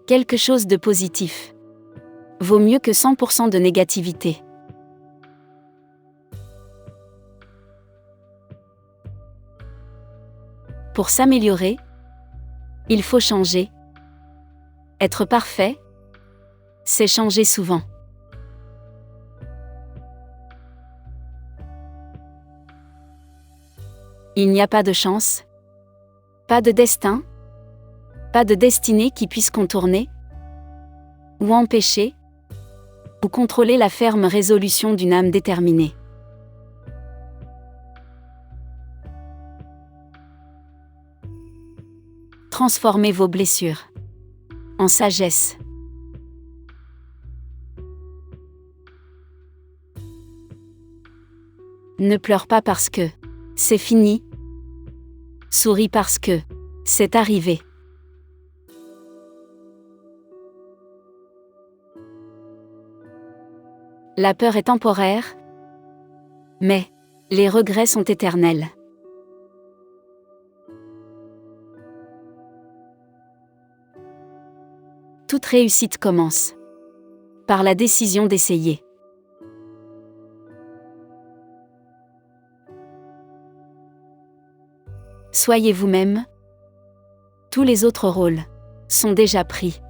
Quelque chose de positif vaut mieux que 100% de négativité. Pour s'améliorer, il faut changer. Être parfait, c'est changer souvent. Il n'y a pas de chance, pas de destin, pas de destinée qui puisse contourner, ou empêcher, ou contrôler la ferme résolution d'une âme déterminée. Transformez vos blessures en sagesse. Ne pleure pas parce que c'est fini. Souris parce que c'est arrivé. La peur est temporaire, mais les regrets sont éternels. Toute réussite commence par la décision d'essayer. Soyez vous-même. Tous les autres rôles sont déjà pris.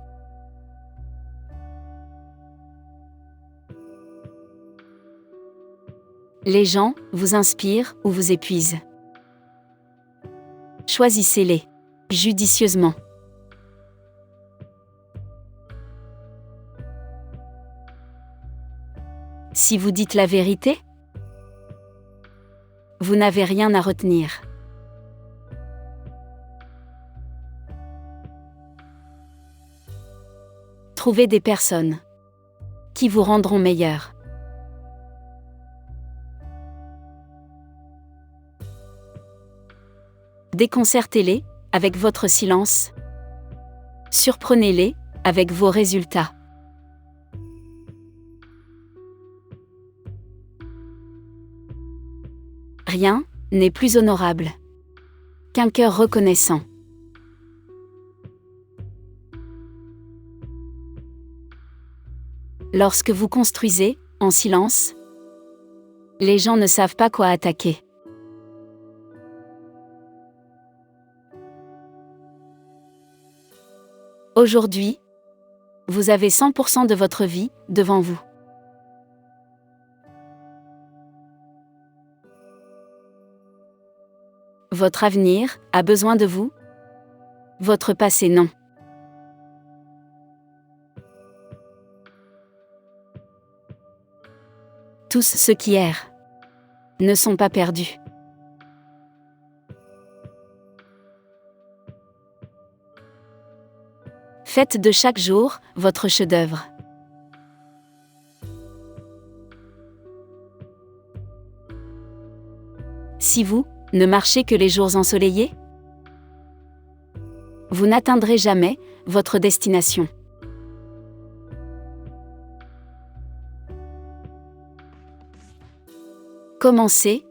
Les gens vous inspirent ou vous épuisent. Choisissez-les judicieusement. Si vous dites la vérité, vous n'avez rien à retenir. Trouvez des personnes qui vous rendront meilleur. Déconcertez-les avec votre silence. Surprenez-les avec vos résultats. Rien n'est plus honorable qu'un cœur reconnaissant. Lorsque vous construisez, en silence, les gens ne savent pas quoi attaquer. Aujourd'hui, vous avez 100% de votre vie devant vous. Votre avenir a besoin de vous. Votre passé non. Tous ceux qui errent ne sont pas perdus. Faites de chaque jour votre chef-d'œuvre. Si vous ne marchez que les jours ensoleillés, vous n'atteindrez jamais votre destination. Commencez,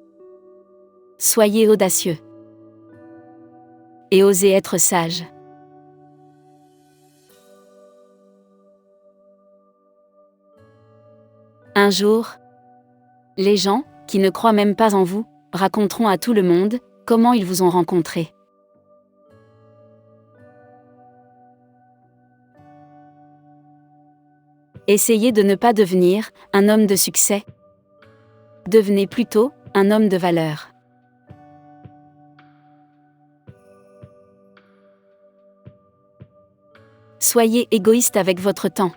soyez audacieux et osez être sage. Un jour, les gens, qui ne croient même pas en vous, raconteront à tout le monde comment ils vous ont rencontré. Essayez de ne pas devenir un homme de succès. Devenez plutôt un homme de valeur. Soyez égoïste avec votre temps.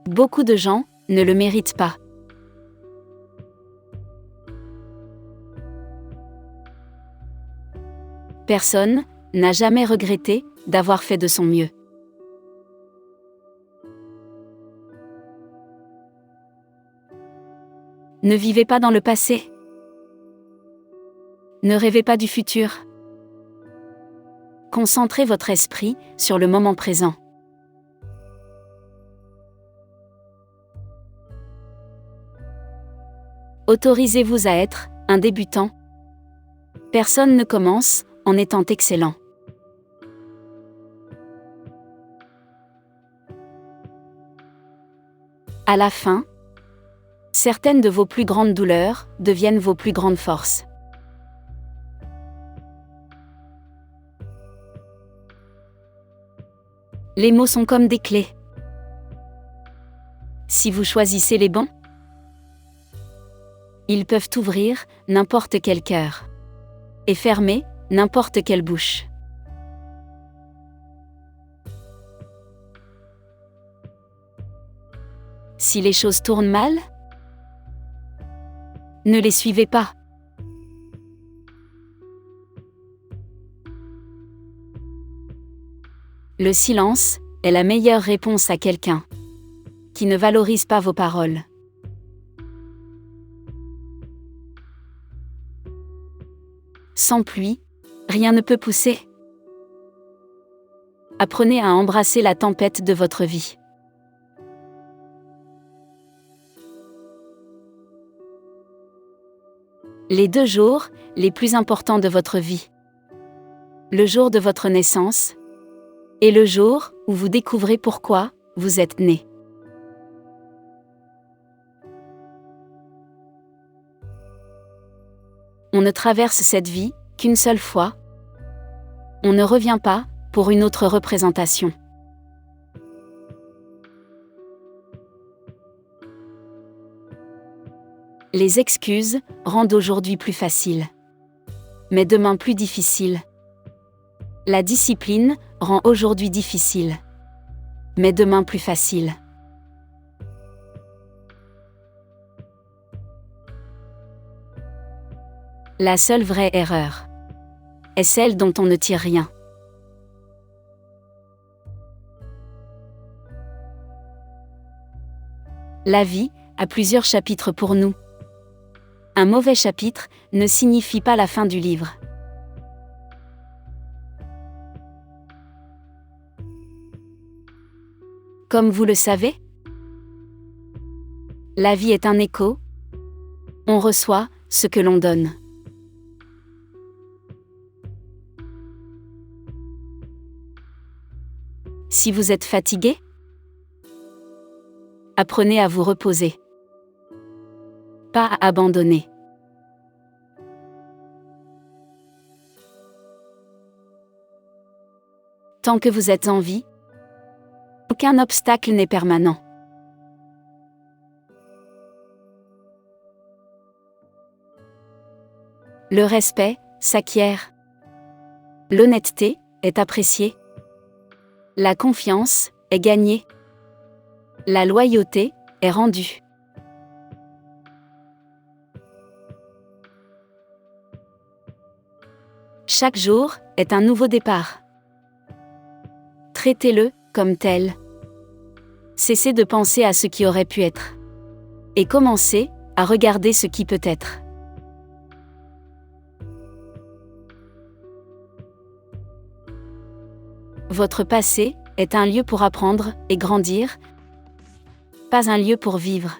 Beaucoup de gens ne le méritent pas. Personne n'a jamais regretté d'avoir fait de son mieux. Ne vivez pas dans le passé. Ne rêvez pas du futur. Concentrez votre esprit sur le moment présent. Autorisez-vous à être un débutant. Personne ne commence en étant excellent. À la fin, certaines de vos plus grandes douleurs deviennent vos plus grandes forces. Les mots sont comme des clés. Si vous choisissez les bons, ils peuvent ouvrir n'importe quel cœur et fermer n'importe quelle bouche. Si les choses tournent mal, ne les suivez pas. Le silence est la meilleure réponse à quelqu'un qui ne valorise pas vos paroles. Sans pluie, rien ne peut pousser. Apprenez à embrasser la tempête de votre vie. Les 2 jours les plus importants de votre vie. Le jour de votre naissance et le jour où vous découvrez pourquoi vous êtes né. On ne traverse cette vie qu'une seule fois. On ne revient pas pour une autre représentation. Les excuses rendent aujourd'hui plus facile, mais demain plus difficile. La discipline rend aujourd'hui difficile, mais demain plus facile. La seule vraie erreur est celle dont on ne tire rien. La vie a plusieurs chapitres pour nous. Un mauvais chapitre ne signifie pas la fin du livre. Comme vous le savez, la vie est un écho. On reçoit ce que l'on donne. Si vous êtes fatigué, apprenez à vous reposer. Pas à abandonner. Tant que vous êtes en vie, aucun obstacle n'est permanent. Le respect s'acquiert. L'honnêteté est appréciée. La confiance est gagnée. La loyauté est rendue. Chaque jour est un nouveau départ. Traitez-le comme tel. Cessez de penser à ce qui aurait pu être. Et commencez à regarder ce qui peut être. Votre passé est un lieu pour apprendre et grandir, pas un lieu pour vivre.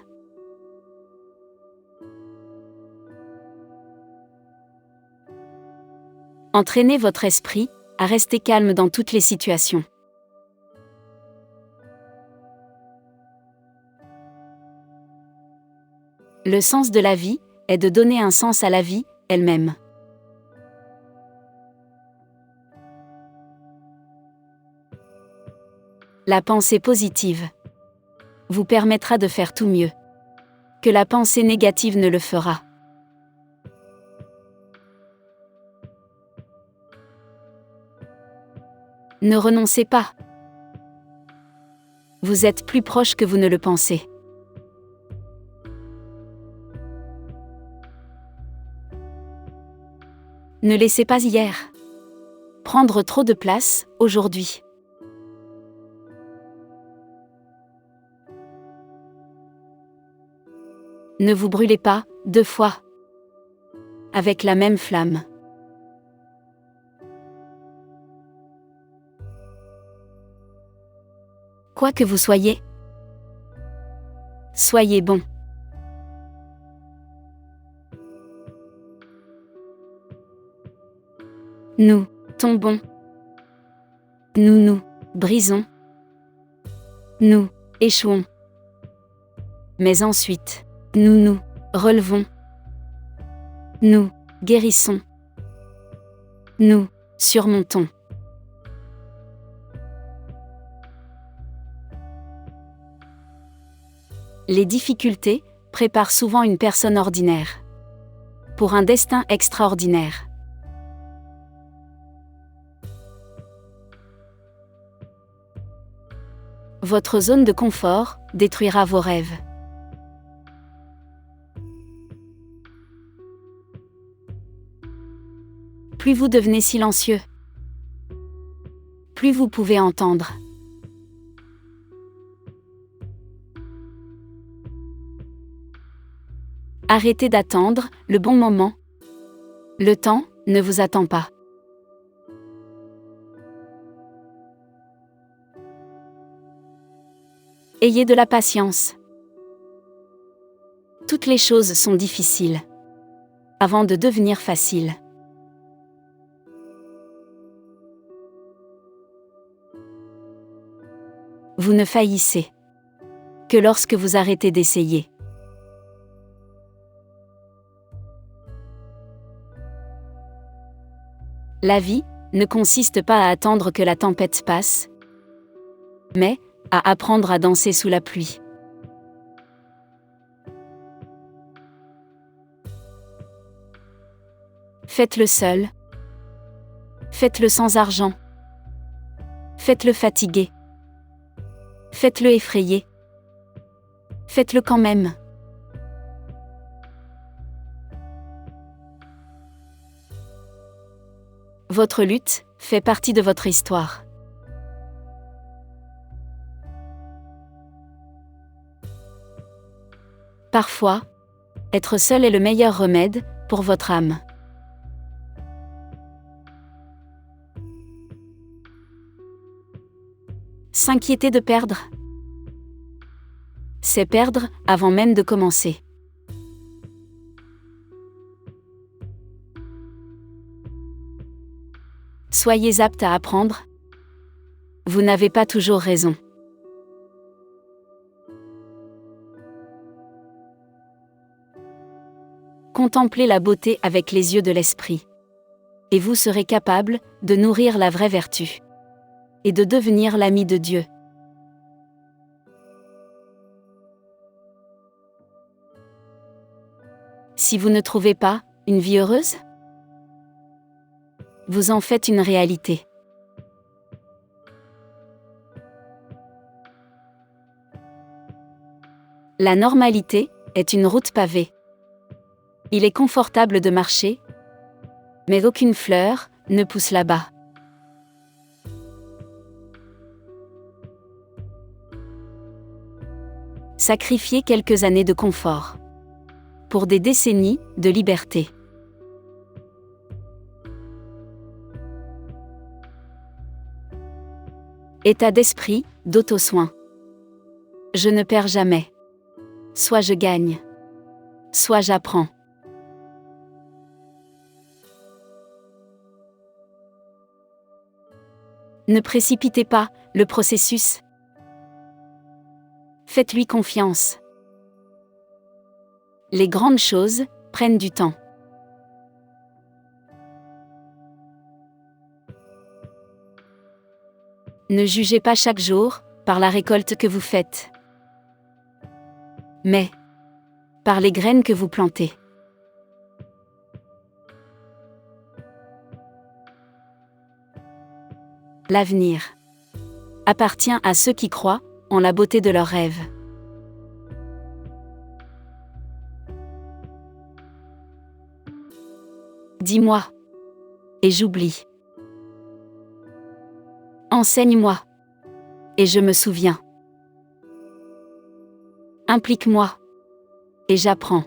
Entraînez votre esprit à rester calme dans toutes les situations. Le sens de la vie est de donner un sens à la vie elle-même. La pensée positive vous permettra de faire tout mieux que la pensée négative ne le fera. Ne renoncez pas. Vous êtes plus proche que vous ne le pensez. Ne laissez pas hier prendre trop de place aujourd'hui. Ne vous brûlez pas 2 fois avec la même flamme. Quoi que vous soyez, soyez bon. Nous tombons. Nous nous brisons. Nous échouons. Mais ensuite, nous nous relevons. Nous guérissons. Nous surmontons. Les difficultés préparent souvent une personne ordinaire pour un destin extraordinaire. Votre zone de confort détruira vos rêves. Plus vous devenez silencieux, plus vous pouvez entendre. Arrêtez d'attendre le bon moment. Le temps ne vous attend pas. Ayez de la patience. Toutes les choses sont difficiles avant de devenir faciles. Vous ne faillissez que lorsque vous arrêtez d'essayer. La vie ne consiste pas à attendre que la tempête passe, mais à apprendre à danser sous la pluie. Faites-le seul. Faites-le sans argent. Faites-le fatigué. Faites-le effrayé. Faites-le quand même. Votre lutte fait partie de votre histoire. Parfois, être seul est le meilleur remède pour votre âme. S'inquiéter de perdre, c'est perdre avant même de commencer. Soyez apte à apprendre. Vous n'avez pas toujours raison. Contemplez la beauté avec les yeux de l'esprit. Et vous serez capable de nourrir la vraie vertu. Et de devenir l'ami de Dieu. Si vous ne trouvez pas une vie heureuse, vous en faites une réalité. La normalité est une route pavée. Il est confortable de marcher, mais aucune fleur ne pousse là-bas. Sacrifiez quelques années de confort pour des décennies de liberté. État d'esprit d'auto-soin. Je ne perds jamais. Soit je gagne, soit j'apprends. Ne précipitez pas le processus. Faites-lui confiance. Les grandes choses prennent du temps. Ne jugez pas chaque jour par la récolte que vous faites, mais par les graines que vous plantez. L'avenir appartient à ceux qui croient en la beauté de leurs rêves. Dis-moi, et j'oublie. Enseigne-moi, et je me souviens. Implique-moi, et j'apprends.